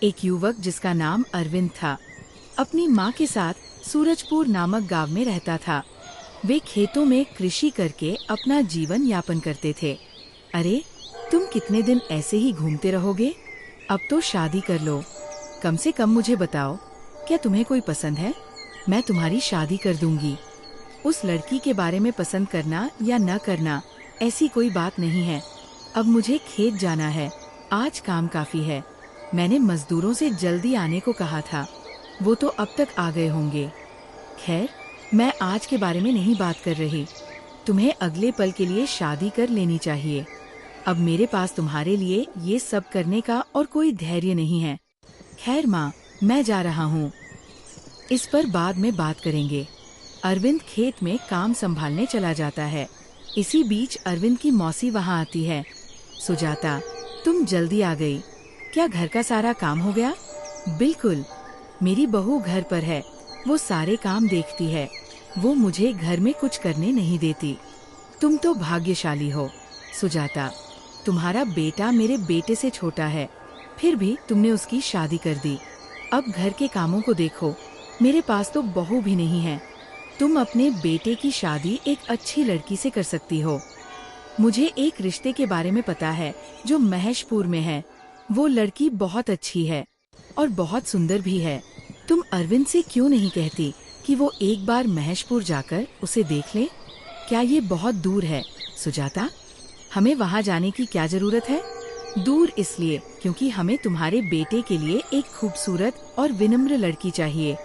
एक युवक जिसका नाम अरविंद था, अपनी माँ के साथ सूरजपुर नामक गांव में रहता था। वे खेतों में कृषि करके अपना जीवन यापन करते थे। अरे, तुम कितने दिन ऐसे ही घूमते रहोगे? अब तो शादी कर लो। कम से कम मुझे बताओ, क्या तुम्हें कोई पसंद है? मैं तुम्हारी शादी कर दूंगी। उस लड़की के बारे में पसंद करना या न करना ऐसी कोई बात नहीं है। अब मुझे खेत जाना है, आज काम काफी है। मैंने मजदूरों से जल्दी आने को कहा था, वो तो अब तक आ गए होंगे। खैर, मैं आज के बारे में नहीं बात कर रही। तुम्हें अगले पल के लिए शादी कर लेनी चाहिए। अब मेरे पास तुम्हारे लिए ये सब करने का और कोई धैर्य नहीं है। खैर माँ, मैं जा रहा हूँ। इस पर बाद में बात करेंगे। अरविंद खेत में काम संभालने चला जाता है। इसी बीच अरविंद की मौसी वहाँ आती है। सुजाता, तुम जल्दी आ गई। क्या घर का सारा काम हो गया? बिल्कुल, मेरी बहू घर पर है, वो सारे काम देखती है। वो मुझे घर में कुछ करने नहीं देती। तुम तो भाग्यशाली हो सुजाता, तुम्हारा बेटा मेरे बेटे से छोटा है, फिर भी तुमने उसकी शादी कर दी। अब घर के कामों को देखो, मेरे पास तो बहू भी नहीं है। तुम अपने बेटे की शादी एक अच्छी लड़की से कर सकती हो। मुझे एक रिश्ते के बारे में पता है जो महेशपुर में है। वो लड़की बहुत अच्छी है और बहुत सुंदर भी है। तुम अरविंद से क्यों नहीं कहती कि वो एक बार महेशपुर जाकर उसे देख ले? क्या ये बहुत दूर है सुजाता? हमें वहाँ जाने की क्या जरूरत है? दूर इसलिए क्योंकि हमें तुम्हारे बेटे के लिए एक खूबसूरत और विनम्र लड़की चाहिए।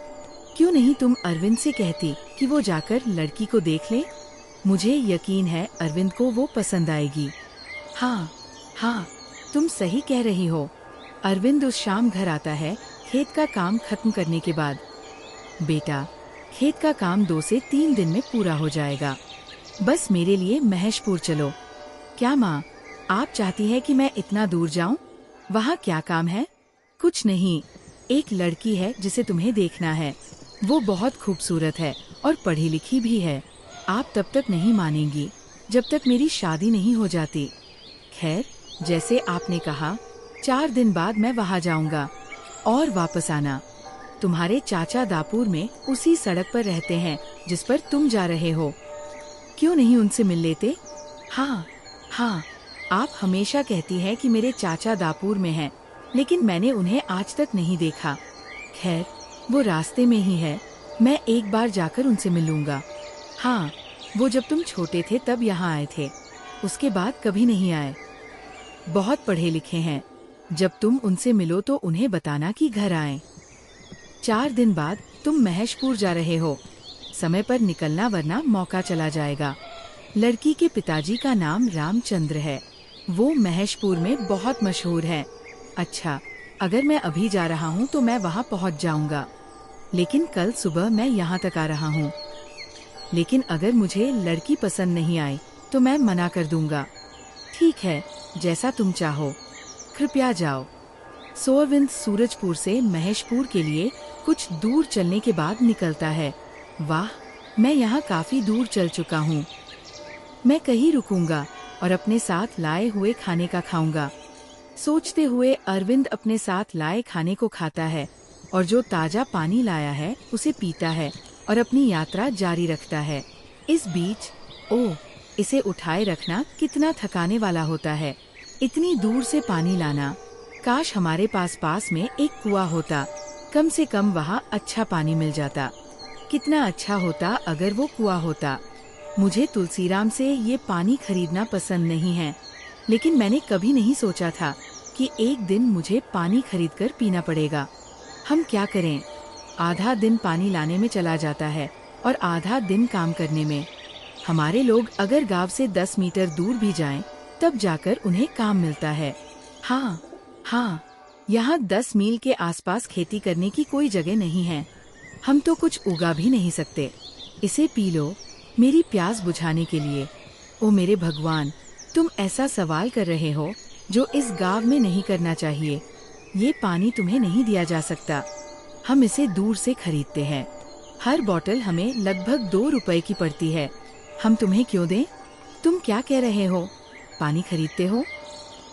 क्यों नहीं तुम अरविंद से कहती कि वो जाकर लड़की को देख ले? मुझे यकीन है अरविंद को वो पसंद आएगी। हाँ, तुम सही कह रही हो। अरविंद उस शाम घर आता है खेत का काम खत्म करने के बाद। बेटा, खेत का काम 2 से 3 दिन में पूरा हो जाएगा। बस मेरे लिए महेशपुर चलो। क्या माँ, आप चाहती है कि मैं इतना दूर जाऊं? वहाँ क्या काम है? कुछ नहीं, एक लड़की है जिसे तुम्हें देखना है। वो बहुत खूबसूरत है और पढ़ी लिखी भी है। आप तब तक नहीं मानेंगी जब तक मेरी शादी नहीं हो जाती। खैर, जैसे आपने कहा, 4 दिन बाद मैं वहाँ जाऊंगा और वापस आना। तुम्हारे चाचा दापुर में उसी सड़क पर रहते हैं जिस पर तुम जा रहे हो। क्यों नहीं उनसे मिल लेते? हाँ, आप हमेशा कहती हैं कि मेरे चाचा दापुर में हैं, लेकिन मैंने उन्हें आज तक नहीं देखा। खैर, वो रास्ते में ही है, मैं एक बार जाकर उनसे मिलूंगा। हाँ, वो जब तुम छोटे थे तब यहाँ आए थे, उसके बाद कभी नहीं आए। बहुत पढ़े लिखे हैं। जब तुम उनसे मिलो तो उन्हें बताना कि घर आएं। 4 दिन बाद तुम महेशपुर जा रहे हो। समय पर निकलना वरना मौका चला जाएगा। लड़की के पिताजी का नाम रामचंद्र है। वो महेशपुर में बहुत मशहूर है। अच्छा, अगर मैं अभी जा रहा हूँ तो मैं वहाँ पहुँच जाऊँगा, लेकिन कल सुबह मैं यहाँ तक आ रहा हूँ। लेकिन अगर मुझे लड़की पसंद नहीं आई तो मैं मना कर दूंगा। ठीक है, जैसा तुम चाहो, कृपया जाओ। अरविंद सूरजपुर से महेशपुर के लिए कुछ दूर चलने के बाद निकलता है। वाह, मैं यहाँ काफी दूर चल चुका हूँ। मैं कहीं रुकूंगा और अपने साथ लाए हुए खाने का खाऊंगा। सोचते हुए अरविंद अपने साथ लाए खाने को खाता है और जो ताजा पानी लाया है उसे पीता है और अपनी यात्रा जारी रखता है। इस बीच, ओह, इसे उठाए रखना कितना थकाने वाला होता है। इतनी दूर से पानी लाना। काश हमारे पास में एक कुआं होता, कम से कम वहाँ अच्छा पानी मिल जाता। कितना अच्छा होता अगर वो कुआं होता। मुझे तुलसीराम से ये पानी खरीदना पसंद नहीं है, लेकिन मैंने कभी नहीं सोचा था कि एक दिन मुझे पानी खरीदकर पीना पड़ेगा। हम क्या करें? आधा दिन पानी लाने में चला जाता है और आधा दिन काम करने में। हमारे लोग अगर गांव से 10 मीटर दूर भी जाएं, तब जाकर उन्हें काम मिलता है। हाँ, यहाँ 10 मील के आसपास खेती करने की कोई जगह नहीं है। हम तो कुछ उगा भी नहीं सकते। इसे पी लो, मेरी प्यास बुझाने के लिए। ओ मेरे भगवान, तुम ऐसा सवाल कर रहे हो जो इस गांव में नहीं करना चाहिए। ये पानी तुम्हें नहीं दिया जा सकता। हम इसे दूर से खरीदते हैं। हर बोतल हमें लगभग 2 रुपए की पड़ती है। हम तुम्हें क्यों दें? तुम क्या कह रहे हो? पानी खरीदते हो?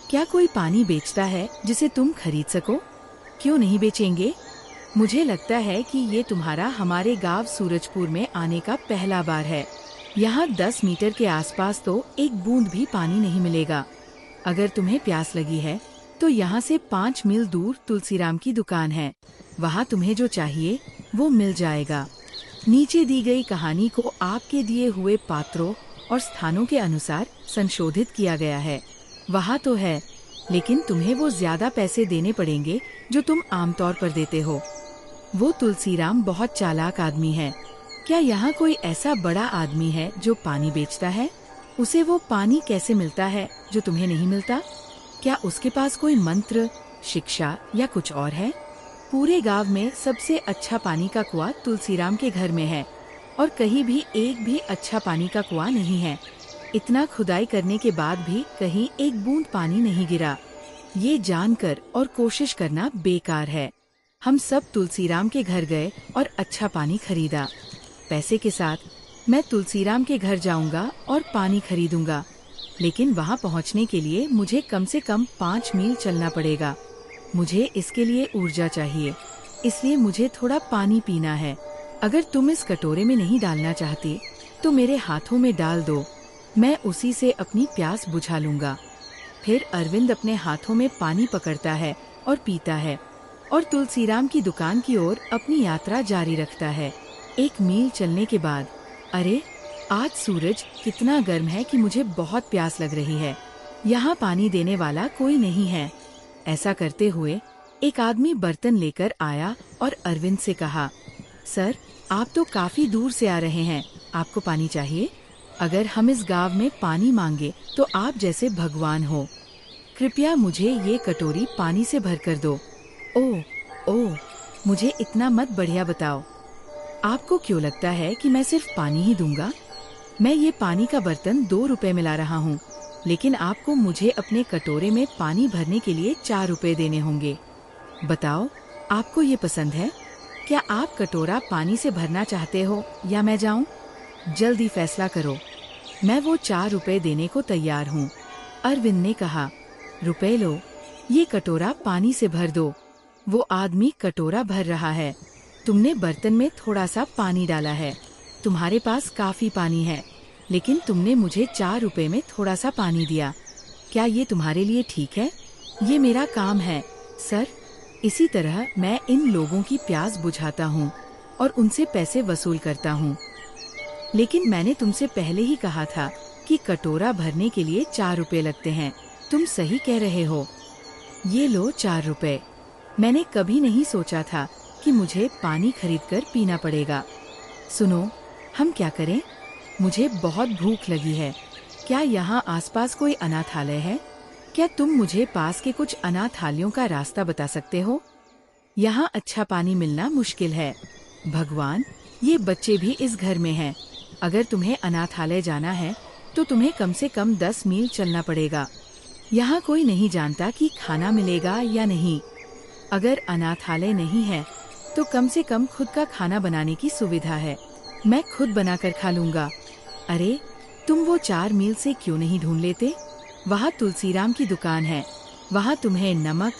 क्या कोई पानी बेचता है जिसे तुम खरीद सको? क्यों नहीं बेचेंगे? मुझे लगता है कि ये तुम्हारा हमारे गांव सूरजपुर में आने का पहला बार है। यहाँ 10 मीटर के आसपास तो एक बूंद भी पानी नहीं मिलेगा। अगर तुम्हें प्यास लगी है तो यहाँ से 5 मील दूर तुलसीराम की दुकान है। वहाँ तुम्हें जो चाहिए वो मिल जाएगा। नीचे दी गई कहानी को आपके दिए हुए पात्रों और स्थानों के अनुसार संशोधित किया गया है। वहाँ तो है, लेकिन तुम्हें वो ज्यादा पैसे देने पड़ेंगे जो तुम आमतौर पर देते हो। वो तुलसीराम बहुत चालाक आदमी है। क्या यहाँ कोई ऐसा बड़ा आदमी है जो पानी बेचता है? उसे वो पानी कैसे मिलता है जो तुम्हें नहीं मिलता? क्या उसके पास कोई मंत्र, शिक्षा या कुछ और है? पूरे गांव में सबसे अच्छा पानी का कुआं तुलसीराम के घर में है और कहीं भी एक भी अच्छा पानी का कुआं नहीं है। इतना खुदाई करने के बाद भी कहीं एक बूंद पानी नहीं गिरा। ये जानकर और कोशिश करना बेकार है। हम सब तुलसीराम के घर गए और अच्छा पानी खरीदा। पैसे के साथ मैं तुलसीराम के घर जाऊंगा और पानी खरीदूंगा, लेकिन वहां पहुंचने के लिए मुझे कम से कम 5 मील चलना पड़ेगा। मुझे इसके लिए ऊर्जा चाहिए, इसलिए मुझे थोड़ा पानी पीना है। अगर तुम इस कटोरे में नहीं डालना चाहते तो मेरे हाथों में डाल दो, मैं उसी से अपनी प्यास बुझा लूंगा। फिर अरविंद अपने हाथों में पानी पकड़ता है और पीता है और तुलसीराम की दुकान की ओर अपनी यात्रा जारी रखता है। 1 मील चलने के बाद, अरे आज सूरज कितना गर्म है कि मुझे बहुत प्यास लग रही है। यहाँ पानी देने वाला कोई नहीं है। ऐसा करते हुए एक आदमी बर्तन लेकर आया और अरविंद से कहा, सर, आप तो काफी दूर से आ रहे हैं, आपको पानी चाहिए? अगर हम इस गांव में पानी मांगे तो आप जैसे भगवान हो। कृपया मुझे ये कटोरी पानी से भर कर दो। ओह, मुझे इतना मत बढ़िया बताओ। आपको क्यों लगता है कि मैं सिर्फ पानी ही दूंगा? मैं ये पानी का बर्तन 2 रुपए में ला रहा हूँ, लेकिन आपको मुझे अपने कटोरे में पानी भरने के लिए 4 रुपए देने होंगे। बताओ, आपको ये पसंद है? क्या आप कटोरा पानी से भरना चाहते हो या मैं जाऊं? जल्दी फैसला करो। मैं वो 4 रुपए देने को तैयार हूँ। अरविंद ने कहा, रुपए लो, ये कटोरा पानी से भर दो। वो आदमी कटोरा भर रहा है। तुमने बर्तन में थोड़ा सा पानी डाला है। तुम्हारे पास काफी पानी है, लेकिन तुमने मुझे 4 रुपए में थोड़ा सा पानी दिया। क्या ये तुम्हारे लिए ठीक है? ये मेरा काम है, सर। इसी तरह मैं इन लोगों की प्यास बुझाता हूँ और उनसे पैसे वसूल करता हूँ। लेकिन मैंने तुमसे पहले ही कहा था कि कटोरा भरने के लिए 4 रुपए लगते हैं। तुम सही कह रहे हो। ये लो 4 रुपए। मैंने कभी नहीं सोचा था कि मुझे पानी खरीदकर पीना पड़ेगा। सुनो, हम क्या करें? मुझे बहुत भूख लगी है। क्या यहाँ आसपास कोई अनाथालय है? क्या तुम मुझे पास के कुछ अनाथालयों का रास्ता बता सकते हो? यहाँ अच्छा पानी मिलना मुश्किल है। भगवान, ये बच्चे भी इस घर में हैं। अगर तुम्हें अनाथालय जाना है तो तुम्हें कम से कम 10 मील चलना पड़ेगा। यहाँ कोई नहीं जानता कि खाना मिलेगा या नहीं। अगर अनाथालय नहीं है तो कम से कम खुद का खाना बनाने की सुविधा है। मैं खुद बनाकर खा लूंगा। अरे, तुम वो 4 मील से क्यों नहीं ढूंढ लेते? वहाँ तुलसीराम की दुकान है। वहाँ तुम्हें नमक,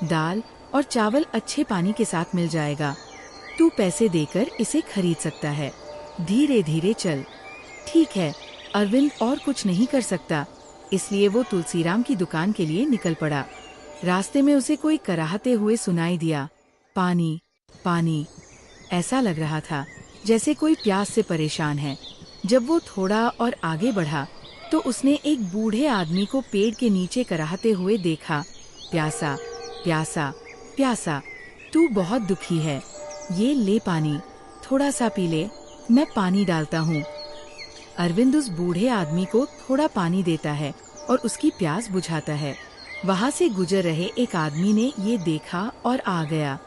दाल और चावल अच्छे पानी के साथ मिल जाएगा। तू पैसे देकर इसे खरीद सकता है। धीरे धीरे चल। ठीक है। अरविंद और कुछ नहीं कर सकता, इसलिए वो तुलसीराम की दुकान के लिए निकल पड़ा। रास्ते में उसे कोई कराहते हुए सुनाई दिया, पानी, पानी। ऐसा लग रहा था जैसे कोई प्यास से परेशान है। जब वो थोड़ा और आगे बढ़ा तो उसने एक बूढ़े आदमी को पेड़ के नीचे कराहते हुए देखा। प्यासा, प्यासा, प्यासा, तू बहुत दुखी है। ये ले पानी, थोड़ा सा पी ले, मैं पानी डालता हूँ। अरविंद उस बूढ़े आदमी को थोड़ा पानी देता है और उसकी प्यास बुझाता है। वहाँ से गुजर रहे एक आदमी ने ये देखा और आ गया।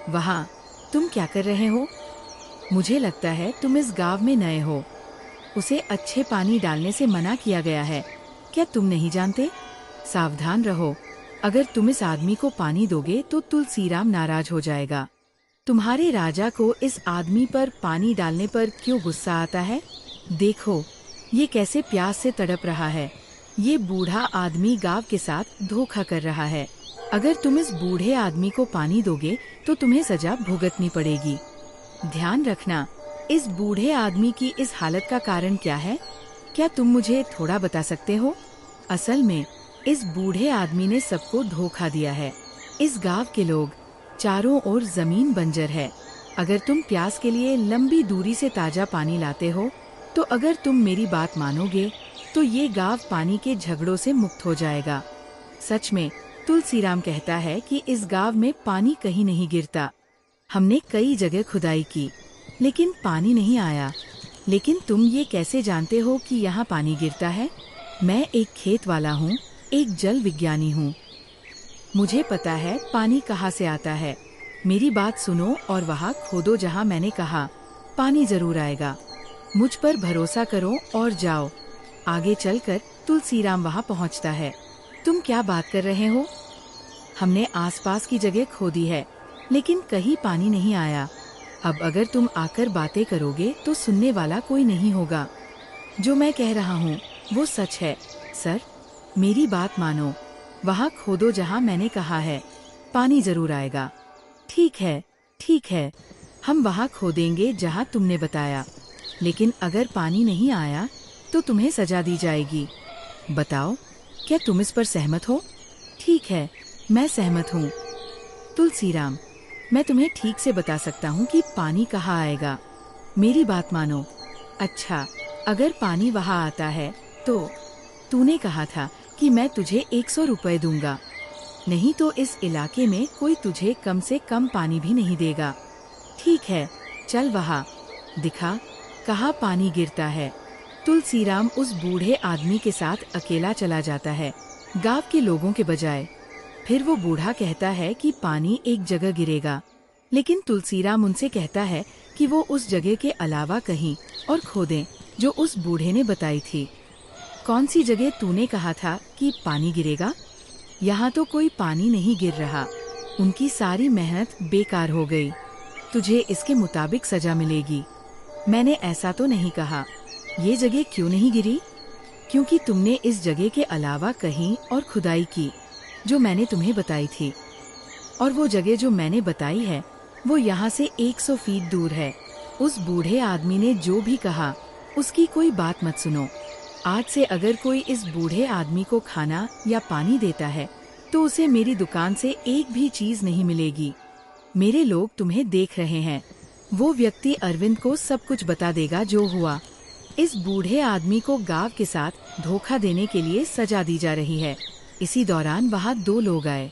वहाँ, तुम क्या कर रहे हो? मुझे लगता है तुम इस गांव में नए हो। उसे अच्छे पानी डालने से मना किया गया है। क्या तुम नहीं जानते? सावधान रहो। अगर तुम इस आदमी को पानी दोगे तो तुलसीराम नाराज हो जाएगा। तुम्हारे राजा को इस आदमी पर पानी डालने पर क्यों गुस्सा आता है? देखो, ये कैसे प्यास से तड़प रहा है। ये बूढ़ा आदमी गांव के साथ धोखा कर रहा है। अगर तुम इस बूढ़े आदमी को पानी दोगे तो तुम्हें सजा भुगतनी पड़ेगी। ध्यान रखना, इस बूढ़े आदमी की इस हालत का कारण क्या है? क्या तुम मुझे थोड़ा बता सकते हो? असल में इस बूढ़े आदमी ने सबको धोखा दिया है। इस गांव के लोग चारों ओर जमीन बंजर है। अगर तुम प्यास के लिए लंबी दूरी से ताजा पानी लाते हो, तो अगर तुम मेरी बात मानोगे तो ये गांव पानी के झगड़ों से मुक्त हो जाएगा। सच में तुलसीराम कहता है कि इस गांव में पानी कहीं नहीं गिरता। हमने कई जगह खुदाई की, लेकिन पानी नहीं आया। लेकिन तुम ये कैसे जानते हो कि यहाँ पानी गिरता है? मैं एक खेत वाला हूँ, एक जल विज्ञानी हूँ। मुझे पता है पानी कहाँ से आता है। मेरी बात सुनो और वहाँ खोदो जहाँ मैंने कहा, पानी जरूर आएगा। मुझ पर भरोसा करो और जाओ। आगे चलकर तुलसीराम वहाँ पहुँचता है। तुम क्या बात कर रहे हो? हमने आसपास की जगह खोदी है, लेकिन कहीं पानी नहीं आया। अब अगर तुम आकर बातें करोगे तो सुनने वाला कोई नहीं होगा। जो मैं कह रहा हूँ वो सच है। सर, मेरी बात मानो। वहाँ खोदो जहाँ मैंने कहा है, पानी जरूर आएगा। ठीक है, ठीक है, हम वहाँ खोदेंगे जहाँ तुमने बताया। लेकिन अगर पानी नहीं आया तो तुम्हें सजा दी जाएगी। बताओ, क्या तुम इस पर सहमत हो? ठीक है, मैं सहमत हूँ। तुलसीराम, मैं तुम्हें ठीक से बता सकता हूँ कि पानी कहाँ आएगा। मेरी बात मानो। अच्छा, अगर पानी वहाँ आता है तो तूने कहा था कि मैं तुझे 100 रुपए दूंगा। नहीं तो इस इलाके में कोई तुझे कम से कम पानी भी नहीं देगा। ठीक है, चल वहाँ दिखा कहाँ पानी गिरता है। तुलसीराम उस बूढ़े आदमी के साथ अकेला चला जाता है, गांव के लोगों के बजाय। फिर वो बूढ़ा कहता है कि पानी एक जगह गिरेगा, लेकिन तुलसीराम उनसे कहता है कि वो उस जगह के अलावा कहीं और खोदें जो उस बूढ़े ने बताई थी। कौन सी जगह तूने कहा था कि पानी गिरेगा? यहाँ तो कोई पानी नहीं गिर रहा। उनकी सारी मेहनत बेकार हो गई। तुझे इसके मुताबिक सजा मिलेगी। मैंने ऐसा तो नहीं कहा। ये जगह क्यों नहीं गिरी? क्योंकि तुमने इस जगह के अलावा कहीं और खुदाई की जो मैंने तुम्हें बताई थी। और वो जगह जो मैंने बताई है वो यहाँ से 100 फीट दूर है। उस बूढ़े आदमी ने जो भी कहा उसकी कोई बात मत सुनो। आज से अगर कोई इस बूढ़े आदमी को खाना या पानी देता है तो उसे मेरी दुकान से एक भी चीज नहीं मिलेगी। मेरे लोग तुम्हें देख रहे हैं। वो व्यक्ति अरविंद को सब कुछ बता देगा जो हुआ। इस बूढ़े आदमी को गांव के साथ धोखा देने के लिए सजा दी जा रही है। इसी दौरान वहाँ 2 लोग आए।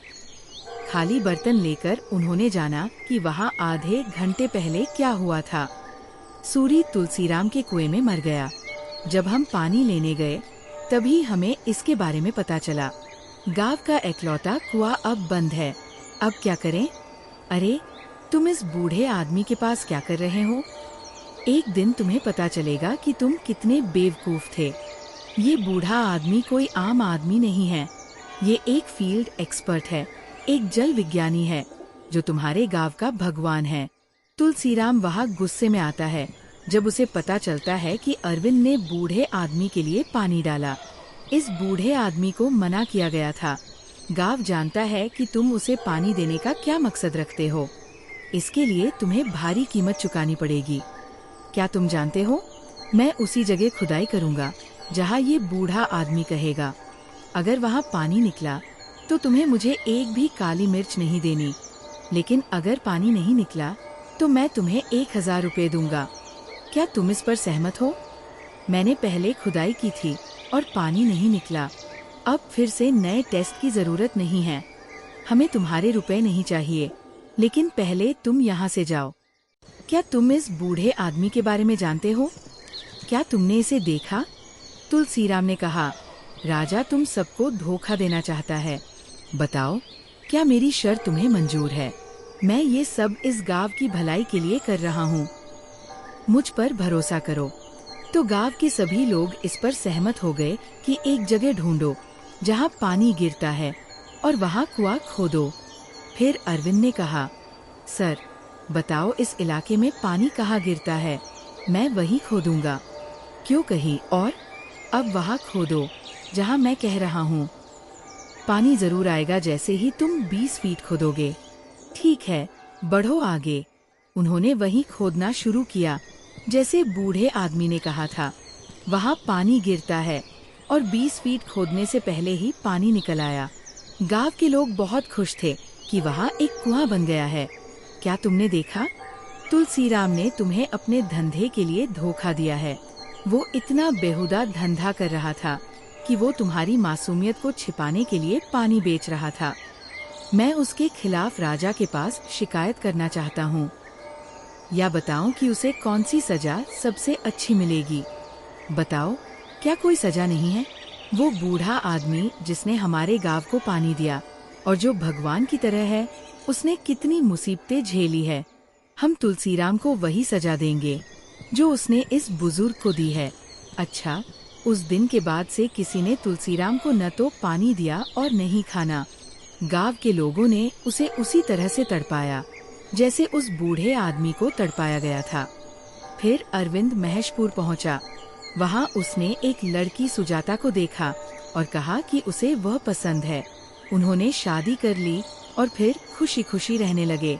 खाली बर्तन लेकर उन्होंने जाना कि वहाँ आधे घंटे पहले क्या हुआ था। सूरी तुलसीराम के कुएं में मर गया। जब हम पानी लेने गए तभी हमें इसके बारे में पता चला। गांव का इकलौता कुआं अब बंद है। अब क्या करें? अरे, तुम इस बूढ़े आदमी के पास क्या कर रहे हो? एक दिन तुम्हें पता चलेगा कि तुम कितने बेवकूफ थे। ये बूढ़ा आदमी कोई आम आदमी नहीं है। ये एक फील्ड एक्सपर्ट है, एक जल विज्ञानी है जो तुम्हारे गांव का भगवान है। तुलसीराम वहाँ गुस्से में आता है जब उसे पता चलता है कि अरविंद ने बूढ़े आदमी के लिए पानी डाला। इस बूढ़े आदमी को मना किया गया था। गांव जानता है कि तुम उसे पानी देने का क्या मकसद रखते हो। इसके लिए तुम्हें भारी कीमत चुकानी पड़ेगी। क्या तुम जानते हो, मैं उसी जगह खुदाई करूंगा जहाँ ये बूढ़ा आदमी कहेगा। अगर वहाँ पानी निकला तो तुम्हें मुझे एक भी काली मिर्च नहीं देनी। लेकिन अगर पानी नहीं निकला तो मैं तुम्हें 1000 रुपए दूंगा। क्या तुम इस पर सहमत हो? मैंने पहले खुदाई की थी और पानी नहीं निकला। अब फिर से नए टेस्ट की जरूरत नहीं है। हमें तुम्हारे रुपए नहीं चाहिए, लेकिन पहले तुम यहाँ से जाओ। क्या तुम इस बूढ़े आदमी के बारे में जानते हो? क्या तुमने इसे देखा? तुलसीराम ने कहा, राजा तुम सबको धोखा देना चाहता है। बताओ, क्या मेरी शर्त तुम्हें मंजूर है? मैं ये सब इस गांव की भलाई के लिए कर रहा हूँ। मुझ पर भरोसा करो। तो गांव के सभी लोग इस पर सहमत हो गए कि एक जगह ढूंढो जहाँ पानी गिरता है और वहाँ कुआं खोदो। फिर अरविंद ने कहा, सर, बताओ इस इलाके में पानी कहाँ गिरता है, मैं वही खोदूंगा। क्यों कहीं और? अब वहाँ खोदो जहाँ मैं कह रहा हूँ। पानी जरूर आएगा जैसे ही तुम 20 फीट खोदोगे। ठीक है, बढ़ो आगे। उन्होंने वहीं खोदना शुरू किया जैसे बूढ़े आदमी ने कहा था। वहाँ पानी गिरता है और 20 फीट खोदने से पहले ही पानी निकल आया। गांव के लोग बहुत खुश थे कि वहाँ एक कुआं बन गया है। क्या तुमने देखा? तुलसीराम ने तुम्हें अपने धंधे के लिए धोखा दिया है। वो इतना बेहुदा धंधा कर रहा था कि वो तुम्हारी मासूमियत को छिपाने के लिए पानी बेच रहा था। मैं उसके खिलाफ राजा के पास शिकायत करना चाहता हूँ। या बताऊं कि उसे कौन सी सजा सबसे अच्छी मिलेगी? बताओ, क्या कोई सजा नहीं है? वो बूढ़ा आदमी जिसने हमारे गांव को पानी दिया और जो भगवान की तरह है, उसने कितनी मुसीबतें झेली है। हम तुलसीराम को वही सजा देंगे जो उसने इस बुजुर्ग को दी है। अच्छा, उस दिन के बाद से किसी ने तुलसीराम को न तो पानी दिया और नहीं खाना। गांव के लोगों ने उसे उसी तरह से तड़पाया जैसे उस बूढ़े आदमी को तड़पाया गया था। फिर अरविंद महेशपुर पहुंचा। वहां उसने एक लड़की सुजाता को देखा और कहा कि उसे वह पसंद है। उन्होंने शादी कर ली और फिर खुशी खुशी रहने लगे।